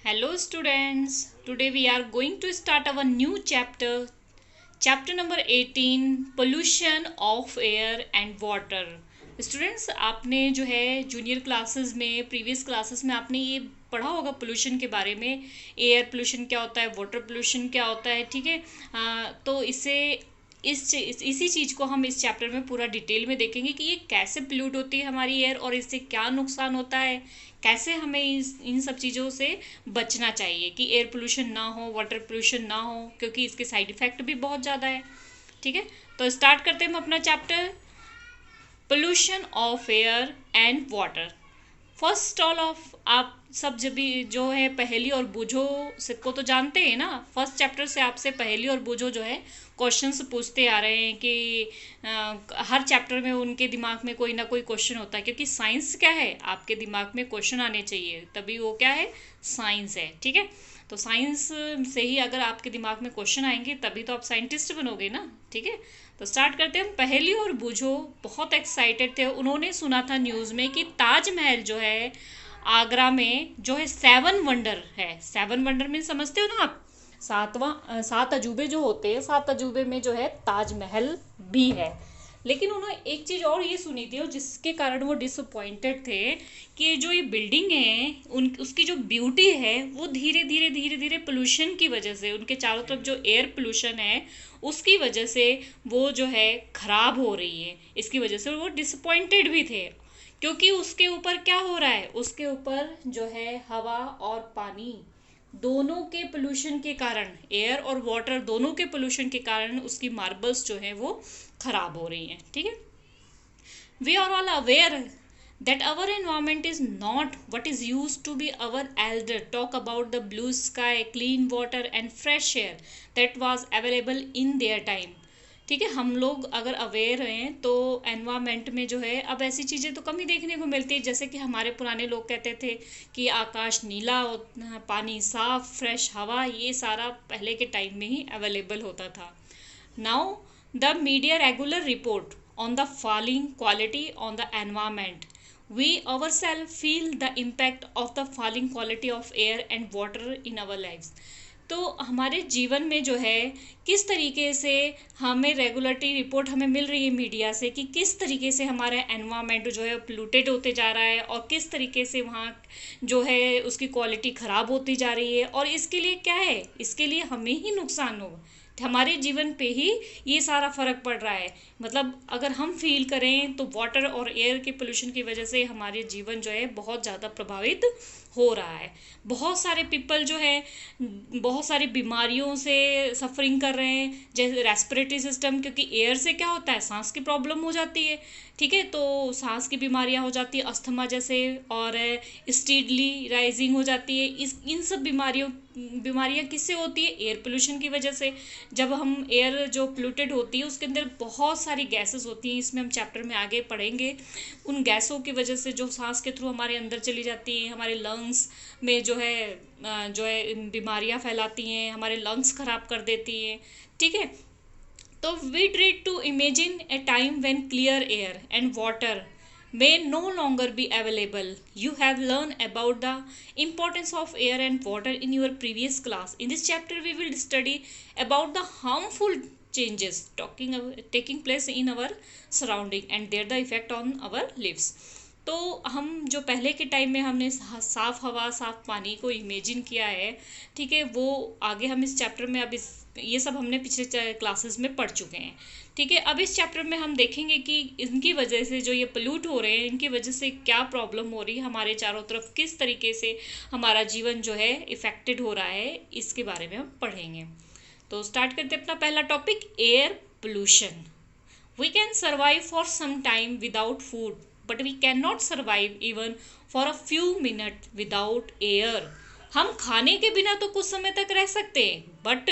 Hello students, today we are going to start our new chapter number 18 pollution of air and water. Students आपने जो है junior classes में previous classes में आपने ये पढ़ा होगा पोल्यूशन के बारे में। एयर पोल्यूशन क्या होता है, वाटर पोल्यूशन क्या होता है, ठीक है। तो इसी चीज़ को हम इस चैप्टर में पूरा डिटेल में देखेंगे कि ये कैसे पोल्यूट होती है हमारी एयर और इससे क्या नुकसान होता है, कैसे हमें इन सब चीज़ों से बचना चाहिए कि एयर पोल्यूशन ना हो, वाटर पोल्यूशन ना हो, क्योंकि इसके साइड इफ़ेक्ट भी बहुत ज़्यादा है। ठीक है, तो स्टार्ट करते हैं हम अपना chapter pollution of air and water. First all of आप सब जब भी जो है पहेली और बूझो को तो जानते हैं ना। फर्स्ट चैप्टर से आपसे पहेली और बूझो जो है क्वेश्चंस पूछते आ रहे हैं कि हर चैप्टर में उनके दिमाग में कोई ना कोई क्वेश्चन होता है, क्योंकि साइंस क्या है, आपके दिमाग में क्वेश्चन आने चाहिए, तभी वो क्या है, साइंस है। ठीक है, तो साइंस से ही अगर आपके दिमाग में क्वेश्चन आएंगे तभी तो आप साइंटिस्ट बनोगे ना। ठीक है, तो स्टार्ट करते हैं। पहेली और बूझो बहुत एक्साइटेड थे, उन्होंने सुना था न्यूज़ में कि ताजमहल जो है आगरा में जो है 7 वंडर है। 7 वंडर में समझते हो ना आप, सात अजूबे जो होते हैं, 7 अजूबे में जो है ताजमहल भी है। लेकिन उन्होंने एक चीज़ और ये सुनी थी और जिसके कारण वो डिसअपॉइंटेड थे कि जो ये बिल्डिंग है उसकी जो ब्यूटी है वो धीरे धीरे धीरे धीरे पोल्यूशन की वजह से, उनके चारों तरफ जो एयर पोल्यूशन है उसकी वजह से वो जो है ख़राब हो रही है। इसकी वजह से वो डिसअपॉइंटेड भी थे, क्योंकि उसके ऊपर क्या हो रहा है, उसके ऊपर जो है हवा और पानी दोनों के पोल्यूशन के कारण, एयर और वाटर दोनों के पोल्यूशन के कारण उसकी मार्बल्स जो है वो खराब हो रही हैं। ठीक है, we are all aware that our environment is not what is used to be. Our elder talk about the blue sky, clean water and fresh air that was available in their time. ठीक है, हम लोग अगर aware हैं तो environment में जो है अब ऐसी चीज़ें तो कम ही देखने को मिलती है। जैसे कि हमारे पुराने लोग कहते थे कि आकाश नीला, पानी साफ, फ्रेश हवा, ये सारा पहले के टाइम में ही अवेलेबल होता था। Now the media regular report on the falling quality on the environment. We ourselves feel the impact of the falling quality of air and water in our lives. तो हमारे जीवन में जो है किस तरीके से हमें रेगुलेटरी रिपोर्ट हमें मिल रही है मीडिया से कि किस तरीके से हमारा एनवायरनमेंट जो है पोल्यूटेड होते जा रहा है और किस तरीके से वहाँ जो है उसकी क्वालिटी ख़राब होती जा रही है। और इसके लिए क्या है, इसके लिए हमें ही नुकसान होगा, हमारे जीवन पे ही ये सारा फ़र्क पड़ रहा है। मतलब अगर हम फील करें तो वाटर और एयर के पोल्यूशन की वजह से हमारे जीवन जो है बहुत ज़्यादा प्रभावित हो रहा है। बहुत सारे पीपल जो है बहुत सारी बीमारियों से सफरिंग कर रहे हैं, जैसे रेस्पिरेटरी सिस्टम, क्योंकि एयर से क्या होता है, सांस की प्रॉब्लम हो जाती है। ठीक है, तो सांस की बीमारियां हो जाती है, अस्थमा जैसे, और स्टीडली राइजिंग हो जाती है। इन सब बीमारियां किससे होती है, एयर पोल्यूशन की वजह से। जब हम एयर जो पोल्यूटेड होती है उसके अंदर बहुत सारी गैसेस होती हैं, इसमें हम चैप्टर में आगे पढ़ेंगे। उन गैसों की वजह से जो सांस के थ्रू हमारे अंदर चली जाती हैं, हमारे लंग्स में जो है बीमारियां फैलाती हैं, हमारे लंग्स खराब कर देती हैं। ठीक है, तो we try to imagine a time when clear air and water may no longer be available. You have learned about the importance of air and water in your previous class. In this chapter we will study about the harmful changes taking place in our surrounding and their the effect on our lives. तो हम जो पहले के time में हमने साफ़ हवा, साफ़ पानी को इमेजिन किया है, ठीक है, वो आगे हम इस चैप्टर में अब ये सब हमने पिछले क्लासेस में पढ़ चुके हैं। ठीक है, अब इस चैप्टर में हम देखेंगे कि इनकी वजह से जो ये पोल्यूट हो रहे हैं, इनकी वजह से क्या प्रॉब्लम हो रही है हमारे चारों तरफ, किस तरीके से हमारा जीवन जो है इफ़ेक्टेड हो रहा है, इसके बारे में हम पढ़ेंगे। तो स्टार्ट करते हैं अपना पहला topic, air pollution. We can survive for some time without food but we can not survive even for a few minute without air. हम खाने के बिना तो कुछ समय तक रह सकते हैं, बट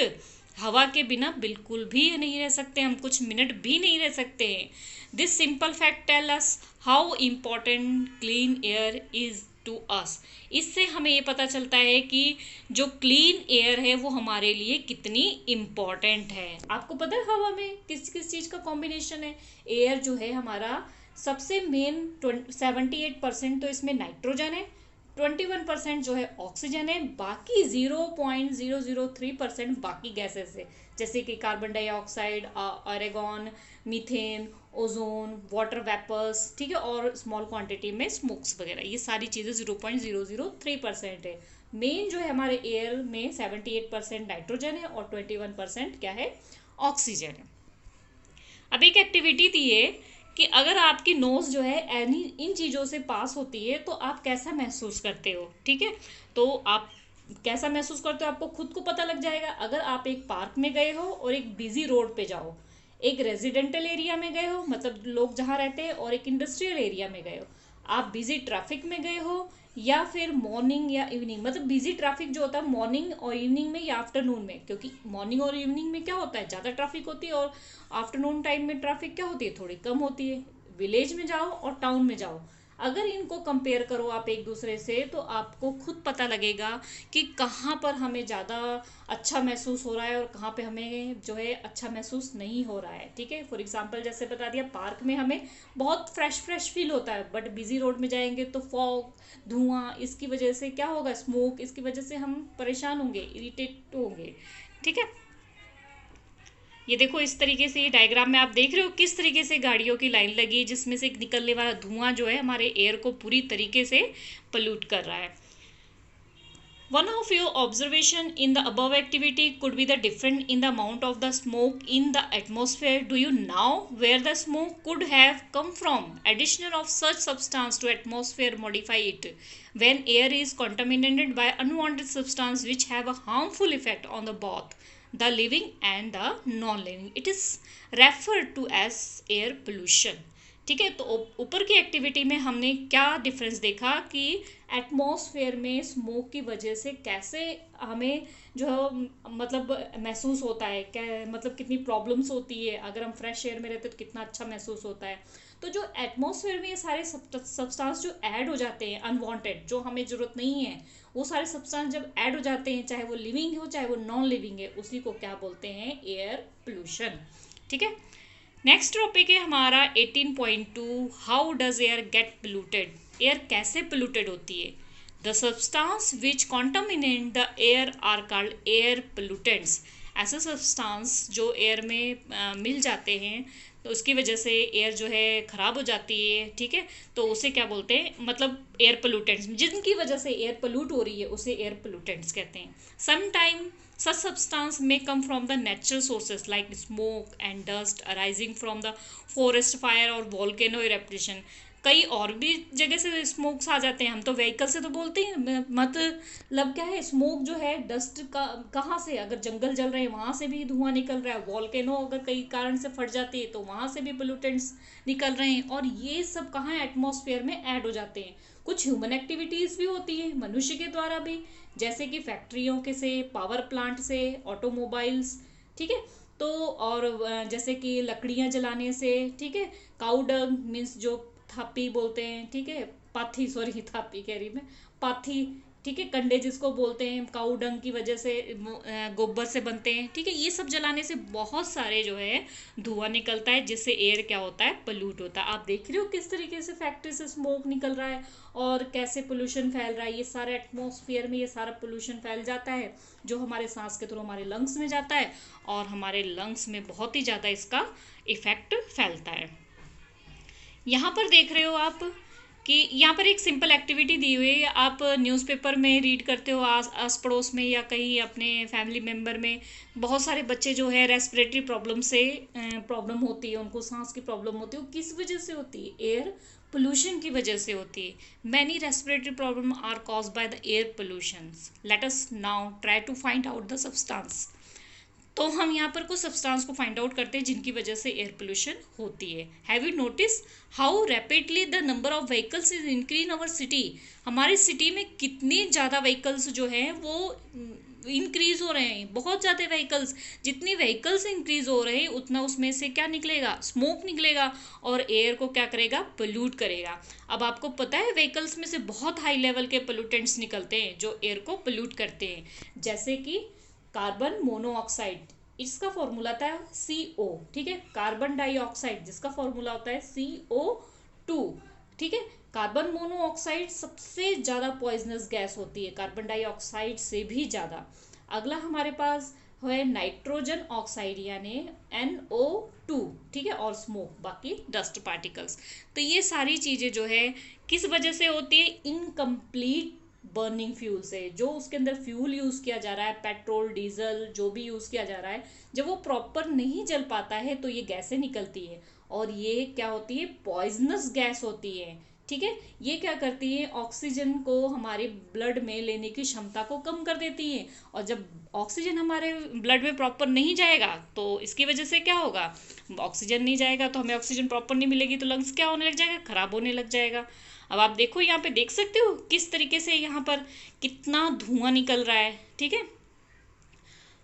हवा के बिना बिल्कुल भी नहीं रह सकते, हम कुछ मिनट भी नहीं रह सकते हैं। This simple fact tell us how important clean air is to us. इससे हमें ये पता चलता है कि जो क्लीन एयर है वो हमारे लिए कितनी इम्पॉर्टेंट है। आपको पता है हवा में किस किस चीज़ का कॉम्बिनेशन है? एयर जो है हमारा सबसे मेन 78% तो इसमें नाइट्रोजन है, 21% जो है ऑक्सीजन है, बाकी 0.003% बाकी गैसेस है, जैसे कि carbon dioxide, argon, methane, ozone, water vapours, ठीक है, और स्मॉल क्वांटिटी में स्मोक्स वगैरह, ये सारी चीज़ें 0.003% है। मेन जो है हमारे एयर में 78% नाइट्रोजन है और 21% क्या है, ऑक्सीजन है। अब एक एक्टिविटी दी है कि अगर आपकी नोज जो है एनी इन चीज़ों से पास होती है तो आप कैसा महसूस करते हो, ठीक है। तो आप कैसा महसूस करते हो आपको खुद को पता लग जाएगा। अगर आप एक पार्क में गए हो और एक बिजी रोड पे जाओ, एक रेजिडेंटल एरिया में गए हो, मतलब लोग जहाँ रहते हैं, और एक इंडस्ट्रियल एरिया में गए हो, आप बिजी ट्रैफिक में गए हो, या फिर मॉर्निंग या इवनिंग, मतलब बिजी ट्रैफिक जो होता है मॉर्निंग और इवनिंग में या आफ्टरनून में, क्योंकि मॉर्निंग और इवनिंग में क्या होता है, ज़्यादा ट्रैफिक होती है, और आफ्टरनून टाइम में ट्रैफिक क्या होती है, थोड़ी कम होती है। विलेज में जाओ और टाउन में जाओ, अगर इनको कंपेयर करो आप एक दूसरे से, तो आपको खुद पता लगेगा कि कहाँ पर हमें ज़्यादा अच्छा महसूस हो रहा है और कहाँ पे हमें जो है अच्छा महसूस नहीं हो रहा है, ठीक है। फॉर एग्जांपल जैसे बता दिया, पार्क में हमें बहुत फ्रेश फ्रेश फील होता है, बट बिजी रोड में जाएंगे तो फॉग, धुआं, इसकी वजह से क्या होगा, स्मोक, इसकी वजह से हम परेशान होंगे, इरिटेट होंगे, ठीक है। ये देखो इस तरीके से, ये डायग्राम में आप देख रहे हो किस तरीके से गाड़ियों की लाइन लगी है, जिसमें से निकलने वाला धुआं जो है हमारे एयर को पूरी तरीके से पोल्यूट कर रहा है। One of your observation in the above activity could be the difference in the amount of the smoke in the atmosphere. Do you know where the smoke could have come from? Addition of such substance to atmosphere modify it. When air is contaminated by unwanted substance which have a harmful effect on the both the living and the non-living, it is referred to as air pollution. ठीक है, तो ऊपर की activity में हमने क्या difference देखा कि एटमॉस्फेयर में स्मोक की वजह से कैसे हमें जो मतलब महसूस होता है, क्या मतलब कितनी प्रॉब्लम्स होती है, अगर हम फ्रेश एयर में रहते तो कितना अच्छा महसूस होता है। तो जो एटमॉस्फेयर में ये सारे सब्सटेंस जो ऐड हो जाते हैं अनवांटेड, जो हमें ज़रूरत नहीं है, वो सारे सब्सटेंस जब ऐड हो जाते हैं, चाहे वो लिविंग हो चाहे वो नॉन लिविंग है, उसी को क्या बोलते हैं, एयर पोल्यूशन, ठीक है। नेक्स्ट टॉपिक है हमारा 18.2, how does air get polluted. Air कैसे पोल्यूटेड होती है। The substance which contaminate the air are called air pollutants. ऐसे सब्सटेंस जो एयर में मिल जाते हैं तो उसकी वजह से एयर जो है ख़राब हो जाती है, ठीक है, तो उसे क्या बोलते हैं, मतलब एयर पोल्यूटेंट्स, जिनकी वजह से एयर पोल्यूट हो रही है उसे एयर पोल्यूटेंट्स कहते हैं। Sometime such substance may come from the natural sources like smoke and dust arising from the forest fire or volcano eruption. कई और भी जगह से स्मोक्स आ जाते हैं, हम तो व्हीकल से तो बोलते हैं, मतलब क्या है, स्मोक जो है डस्ट का कहाँ से, अगर जंगल जल रहे हैं वहाँ से भी धुआं निकल रहा है, वॉल्केनो अगर कई कारण से फट जाती है तो वहाँ से भी पोल्यूटेंट्स निकल रहे हैं, और ये सब कहाँ एटमॉस्फेयर में ऐड हो जाते हैं। कुछ ह्यूमन एक्टिविटीज़ भी होती है मनुष्य के द्वारा भी, जैसे कि फैक्ट्रियों के से, पावर प्लांट से, ऑटोमोबाइल्स, ठीक है, तो और जैसे कि लकड़ियाँ जलाने से, ठीक है, काऊ डंग मीन्स जो थापी बोलते हैं, ठीक है, पाथी, सॉरी थापी कह रही मैं, पाथी, ठीक है, कंडे जिसको बोलते हैं, काऊ डंग की वजह से गोबर से बनते हैं, ठीक है, ये सब जलाने से बहुत सारे जो है धुआं निकलता है, जिससे एयर क्या होता है, पोल्यूट होता है। आप देख रहे हो किस तरीके से फैक्ट्री से स्मोक निकल रहा है और कैसे पोल्यूशन फैल रहा है, ये सारा एटमॉस्फेयर में ये सारा पोल्यूशन फैल जाता है, जो हमारे सांस के थ्रू हमारे लंग्स में जाता है, और हमारे लंग्स में बहुत ही ज़्यादा इसका इफेक्ट फैलता है। यहाँ पर देख रहे हो आप कि यहाँ पर एक सिंपल एक्टिविटी दी हुई है, आप न्यूज़पेपर में रीड करते हो, आस पड़ोस में या कहीं अपने फैमिली मेम्बर में बहुत सारे बच्चे जो है रेस्पिरेटरी प्रॉब्लम से प्रॉब्लम होती है, उनको सांस की प्रॉब्लम होती है, वो किस वजह से होती है, एयर पोल्यूशन की वजह से होती है। Many respiratory problem are cause by the air pollution. Let us now try to find out the substance. तो हम यहाँ पर कुछ सब्सटेंस को फाइंड आउट करते हैं जिनकी वजह से एयर पोल्यूशन होती है। Have you notice how rapidly the number of vehicles is increase in our city. हमारी सिटी में कितने ज़्यादा व्हीकल्स जो हैं वो इंक्रीज हो रहे हैं, बहुत ज़्यादा व्हीकल्स, जितनी व्हीकल्स इंक्रीज हो रहे हैं उतना उसमें से क्या निकलेगा, स्मोक निकलेगा, और एयर को क्या करेगा, पोल्यूट करेगा। अब आपको पता है व्हीकल्स में से बहुत हाई लेवल के पोल्यूटेंट्स निकलते हैं जो एयर को पोल्यूट करते हैं, जैसे कि कार्बन मोनोऑक्साइड, इसका फॉर्मूला था CO, ठीक है, कार्बन डाइऑक्साइड जिसका फॉर्मूला होता है CO2, ठीक है, कार्बन मोनोऑक्साइड सबसे ज़्यादा पॉइजनस गैस होती है, कार्बन डाइऑक्साइड से भी ज़्यादा। अगला हमारे पास है नाइट्रोजन ऑक्साइड यानी NO2, ठीक है, और स्मोक, बाकी डस्ट पार्टिकल्स। तो ये सारी चीज़ें जो है किस वजह से होती है, इनकम्प्लीट बर्निंग फ्यूल से। जो उसके अंदर फ्यूल यूज़ किया जा रहा है, पेट्रोल डीजल जो भी यूज़ किया जा रहा है, जब वो प्रॉपर नहीं जल पाता है तो ये गैसें निकलती है और ये क्या होती है, पॉइजनस गैस होती है, ठीक है। ये क्या करती है, ऑक्सीजन को हमारे ब्लड में लेने की क्षमता को कम कर देती है, और जब ऑक्सीजन हमारे ब्लड में प्रॉपर नहीं जाएगा तो इसकी वजह से क्या होगा, ऑक्सीजन नहीं जाएगा तो हमें ऑक्सीजन प्रॉपर नहीं मिलेगी, तो लंग्स क्या होने लग जाएगा, खराब होने लग जाएगा। अब आप देखो यहाँ पे देख सकते हो किस तरीके से यहाँ पर कितना धुआं निकल रहा है, ठीक है।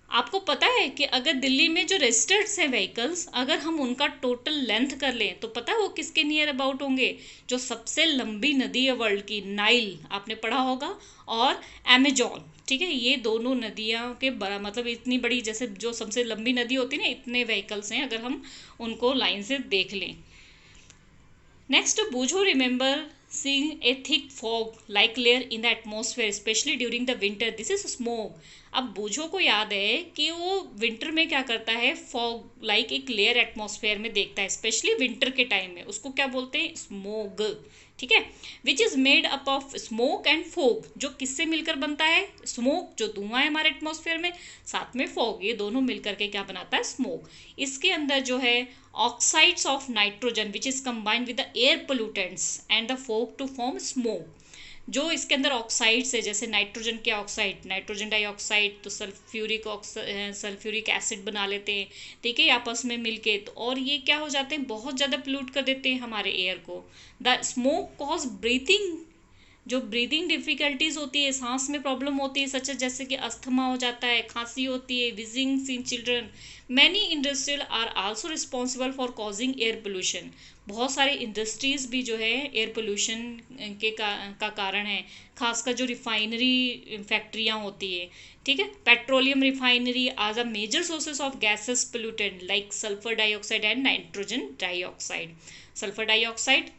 आपको पता है कि अगर दिल्ली में जो रजिस्टर्ड हैं व्हीकल्स, अगर हम उनका टोटल लेंथ कर लें तो पता है वो किसके नियर अबाउट होंगे, जो सबसे लंबी नदी है वर्ल्ड की, नाइल, आपने पढ़ा होगा, और अमेजोन, ठीक है। ये दोनों नदियाँ के बड़ा मतलब इतनी बड़ी, जैसे जो सबसे लंबी नदी होती है ना, इतने व्हीकल्स हैं अगर हम उनको लाइन से देख लें। नेक्स्ट, बूझो remember seeing a thick fog like layer in the atmosphere especially during the winter, this is smoke। अब बूझो को याद है कि वो विंटर में क्या करता है, फॉग लाइक एक लेयर एटमॉस्फेयर में देखता है, स्पेशली विंटर के टाइम में, उसको क्या बोलते हैं, स्मोग, ठीक है। Which is made up of smoke and fog, जो किससे मिलकर बनता है, स्मोक जो धुआं है हमारे एटमॉस्फेयर में, साथ में फॉग, ये दोनों मिलकर के क्या बनाता है, स्मोक। इसके अंदर जो है oxides of nitrogen which is combined with the air pollutants and the fog to form smog. जो इसके अंदर ऑक्साइड्स है, जैसे नाइट्रोजन के ऑक्साइड, नाइट्रोजन डाइऑक्साइड, तो सल्फ्यूरिक एसिड बना लेते हैं, ठीक है, आपस में मिलके, तो और ये क्या हो जाते हैं, बहुत ज़्यादा पोल्यूट कर देते हैं हमारे एयर को। द स्मोक कॉज ब्रीथिंग, जो ब्रीदिंग डिफिकल्टीज होती है, सांस में प्रॉब्लम होती है, सच जैसे कि अस्थमा हो जाता है, खांसी होती है, wheezings in children. Many industrial are also responsible for causing air pollution. बहुत सारे इंडस्ट्रीज भी जो है एयर पोल्यूशन का कारण है, खासकर जो रिफाइनरी फैक्ट्रियाँ होती है, ठीक है। Petroleum refinery are the major sources of gases pollutant like sulphur dioxide and nitrogen dioxide. Sulphur dioxide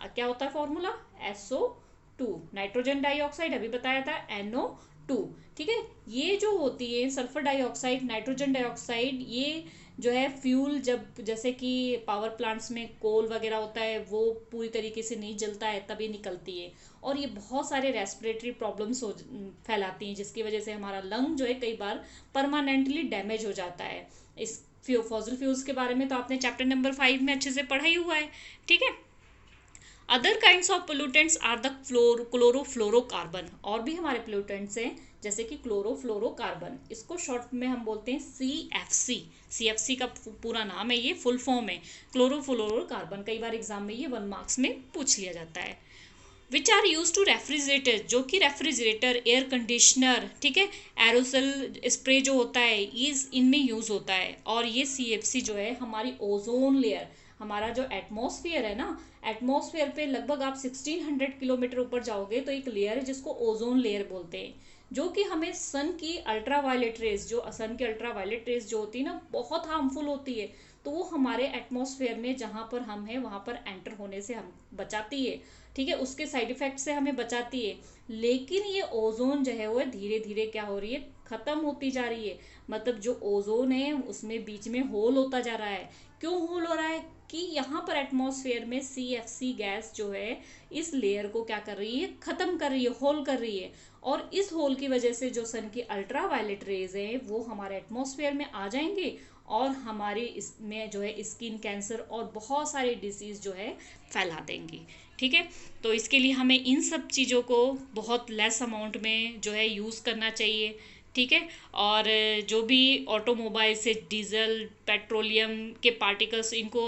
क्या होता है फॉर्मूला, SO2, नाइट्रोजन डाइऑक्साइड अभी बताया था NO2, ठीक है। ये जो होती है सल्फर डाइऑक्साइड, नाइट्रोजन डाइऑक्साइड, ये जो है फ्यूल, जब जैसे कि पावर प्लांट्स में कोल वगैरह होता है वो पूरी तरीके से नहीं जलता है तभी निकलती है, और ये बहुत सारे रेस्पिरेटरी प्रॉब्लम्स फैलाती हैं, जिसकी वजह से हमारा लंग जो है कई बार परमानेंटली डैमेज हो जाता है। इस फॉसिल फ्यूल्स के बारे में तो आपने चैप्टर नंबर 5 में अच्छे से पढ़ा ही हुआ है, ठीक है। Other kinds of pollutants are the chlorofluorocarbon, और भी हमारे पोल्यूटेंट्स हैं जैसे कि क्लोरोफ्लोरोकार्बन, इसको शॉर्ट में हम बोलते हैं CFC। CFC का पूरा नाम है, ये फुल फॉर्म है क्लोरोफ्लोरोकार्बन। कई बार एग्जाम में ये 1 मार्क्स में पूछ लिया जाता है। Which are use to refrigerator, जो कि रेफ्रिजरेटर, एयर कंडीशनर, ठीक है, एरोसल स्प्रे जो होता है इनमें यूज़ होता है। और ये CFC जो है हमारी ओजोन लेयर, हमारा जो एटमॉस्फेयर है ना, एटमॉस्फेयर पे लगभग आप 1600 किलोमीटर ऊपर जाओगे तो एक लेयर है जिसको ओजोन लेयर बोलते हैं, जो कि हमें सन की अल्ट्रावायलेट रेज, जो सन की अल्ट्रावायलेट रेज जो होती है ना, बहुत हार्मफुल होती है, तो वो हमारे एटमॉस्फेयर में जहाँ पर हम हैं वहाँ पर एंटर होने से हम बचाती है, ठीक है, उसके साइड इफेक्ट से हमें बचाती है। लेकिन ये ओजोन जो है वो धीरे धीरे क्या हो रही है, खत्म होती जा रही है। मतलब जो ओजोन है उसमें बीच में होल होता जा रहा है। क्यों होल हो रहा है, कि यहाँ पर एटमॉस्फेयर में CFC गैस जो है इस लेयर को क्या कर रही है, खत्म कर रही है, होल कर रही है, और इस होल की वजह से जो सन की अल्ट्रावायलेट रेज हैं वो हमारे एटमॉस्फेयर में आ जाएंगे और हमारी इसमें जो है स्किन कैंसर और बहुत सारे डिसीज़ जो है फैला देंगी, ठीक है। तो इसके लिए हमें इन सब चीज़ों को बहुत लेस अमाउंट में जो है यूज़ करना चाहिए, ठीक है। और जो भी ऑटोमोबाइल से डीजल पेट्रोलियम के पार्टिकल्स, इनको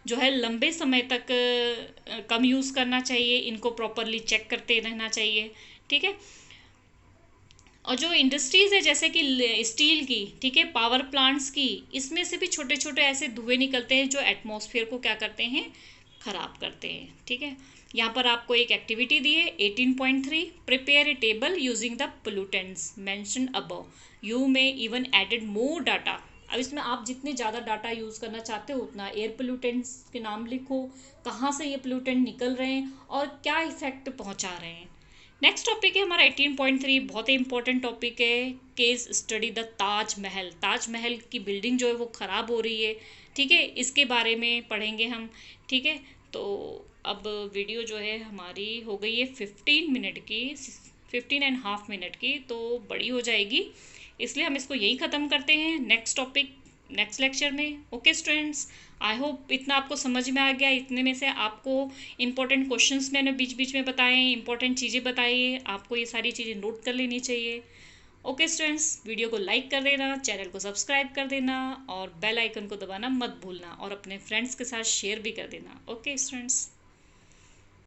जो है लंबे समय तक कम यूज़ करना चाहिए, इनको प्रॉपरली चेक करते रहना चाहिए, ठीक है। और जो इंडस्ट्रीज़ है जैसे कि स्टील की, ठीक है, पावर प्लांट्स की, इसमें से भी छोटे छोटे ऐसे धुएं निकलते हैं जो एटमॉस्फेयर को क्या करते हैं, ख़राब करते हैं, ठीक है। यहाँ पर आपको एक एक्टिविटी दी है 18.3, prepare a table using the pollutants mentioned above, you may even added more data अब इसमें आप जितने ज़्यादा डाटा यूज़ करना चाहते हो उतना। एयर पोल्यूटेंट्स के नाम लिखो, कहाँ से ये पोल्यूटेंट निकल रहे हैं और क्या इफेक्ट पहुँचा रहे हैं। नेक्स्ट टॉपिक है हमारा 18.3, बहुत ही इंपॉर्टेंट टॉपिक है, case study the Taj Mahal. Taj Mahal की बिल्डिंग जो है वो ख़राब हो रही है, ठीक है, इसके बारे में पढ़ेंगे हम, ठीक है। तो अब वीडियो जो है हमारी हो गई है 15 मिनट की, 15.5 मिनट की, तो बड़ी हो जाएगी, इसलिए हम इसको यही ख़त्म करते हैं। नेक्स्ट टॉपिक नेक्स्ट लेक्चर में। ओके स्टूडेंट्स, आई होप इतना आपको समझ में आ गया। इतने में से आपको इंपॉर्टेंट क्वेश्चंस मैंने बीच बीच में बताए, इंपॉर्टेंट चीज़ें बताई है, आपको ये सारी चीज़ें नोट कर लेनी चाहिए। ओके स्टूडेंट्स, वीडियो को लाइक कर देना, चैनल को सब्सक्राइब कर देना और बेल आइकन को दबाना मत भूलना और अपने फ्रेंड्स के साथ शेयर भी कर देना। Okay students.